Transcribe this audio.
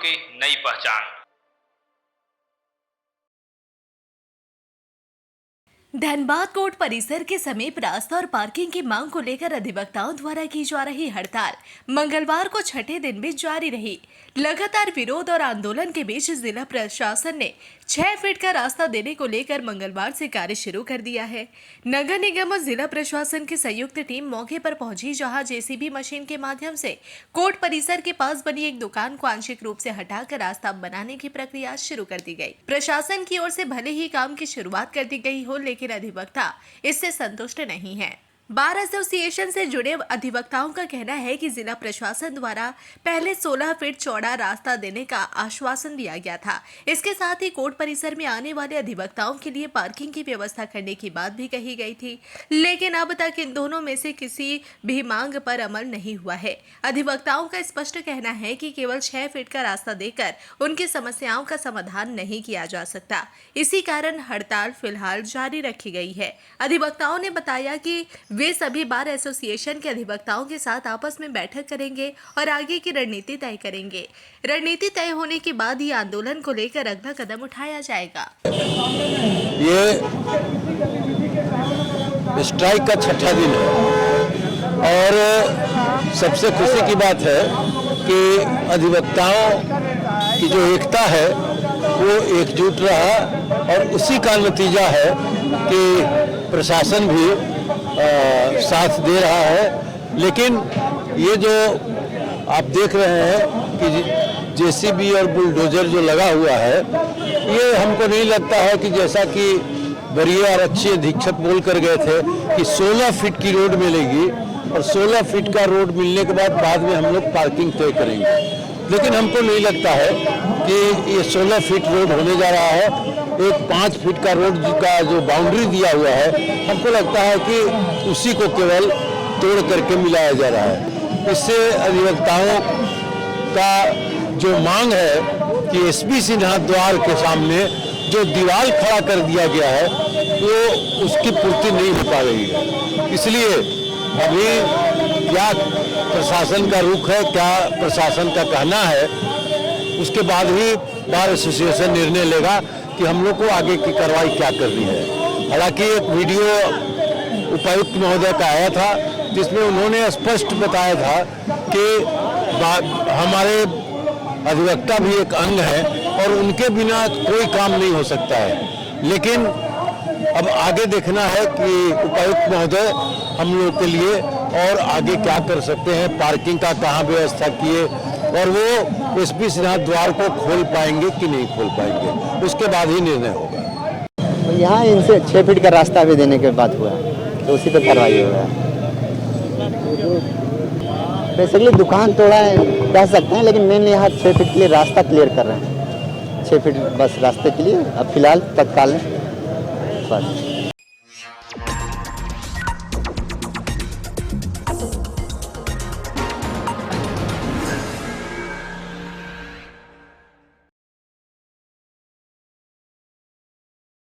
की नई पहचान। धनबाद कोर्ट परिसर के समीप रास्ता और पार्किंग की मांग को लेकर अधिवक्ताओं द्वारा की जा रही हड़ताल मंगलवार को छठे दिन भी जारी रही। लगातार विरोध और आंदोलन के बीच जिला प्रशासन ने 6 फीट का रास्ता देने को लेकर मंगलवार से कार्य शुरू कर दिया है। नगर निगम और जिला प्रशासन की संयुक्त टीम मौके पर पहुंची, जहां जेसीबी मशीन के माध्यम से कोर्ट परिसर के पास बनी एक दुकान को आंशिक रूप से हटाकर रास्ता बनाने की प्रक्रिया शुरू कर दी गई। प्रशासन की ओर से भले ही काम की शुरुआत कर दी गई हो, लेकिन अधिवक्ता इससे संतुष्ट नहीं है। बार एसोसिएशन से जुड़े अधिवक्ताओं का कहना है कि जिला प्रशासन द्वारा पहले 16 फीट चौड़ा रास्ता देने का आश्वासन दिया गया था। इसके साथ ही कोर्ट परिसर में आने वाले अधिवक्ताओं के लिए पार्किंग की व्यवस्था करने की बात भी कही गई थी, लेकिन अब तक इन दोनों में से किसी भी मांग पर अमल नहीं हुआ है। अधिवक्ताओं का स्पष्ट कहना है कि केवल 6 फीट का रास्ता देकर उनकी समस्याओं का समाधान नहीं किया जा सकता। इसी कारण हड़ताल फिलहाल जारी रखी गई है। अधिवक्ताओं ने बताया कि वे सभी बार एसोसिएशन के अधिवक्ताओं के साथ आपस में बैठक करेंगे और आगे की रणनीति तय करेंगे। रणनीति तय होने के बाद ही आंदोलन को लेकर अगला कदम उठाया जाएगा। ये स्ट्राइक का छठा दिन है और सबसे खुशी की बात है कि अधिवक्ताओं की जो एकता है वो एकजुट रहा और उसी का नतीजा है कि प्रशासन भी साथ दे रहा है। लेकिन ये जो आप देख रहे हैं कि जेसीबी और बुलडोजर जो लगा हुआ है, ये हमको नहीं लगता है कि जैसा कि वरीय आरक्षी अधीक्षक बोल कर गए थे कि 16 फीट की रोड मिलेगी और 16 फीट का रोड मिलने के बाद में हम लोग पार्किंग तय करेंगे। लेकिन हमको नहीं लगता है कि ये 16 फीट रोड होने जा रहा है। एक 5 फीट का रोड का जो बाउंड्री दिया हुआ है, हमको लगता है कि उसी को केवल तोड़ करके मिलाया जा रहा है। इससे अधिवक्ताओं का जो मांग है कि एसपी सिन्हा द्वार के सामने जो दीवार खड़ा कर दिया गया है वो उसकी पूर्ति नहीं हो पा रही है। इसलिए अभी क्या प्रशासन का रुख है, क्या प्रशासन का कहना है, उसके बाद ही बार एसोसिएशन निर्णय लेगा कि हम लोग को आगे की कार्रवाई क्या करनी है। हालांकि एक वीडियो उपायुक्त महोदय का आया था जिसमें उन्होंने स्पष्ट बताया था कि हमारे अधिवक्ता भी एक अंग है और उनके बिना कोई काम नहीं हो सकता है। लेकिन अब आगे देखना है कि उपायुक्त महोदय हम लोग के लिए और आगे क्या कर सकते हैं, पार्किंग का कहाँ व्यवस्था किए और वो एसपी सिन्हा द्वार को खोल पाएंगे कि नहीं खोल पाएंगे, उसके बाद ही निर्णय होगा। यहाँ इनसे 6 फीट का रास्ता भी देने के बाद हुआ है तो उसी पे कार्रवाई होगा। बेसिकली दुकान तोड़ा है कह सकते हैं, लेकिन मेनली यहाँ 6 फीट के लिए रास्ता क्लियर कर रहे हैं। 6 फीट बस रास्ते के लिए अब फिलहाल तत्काल बस।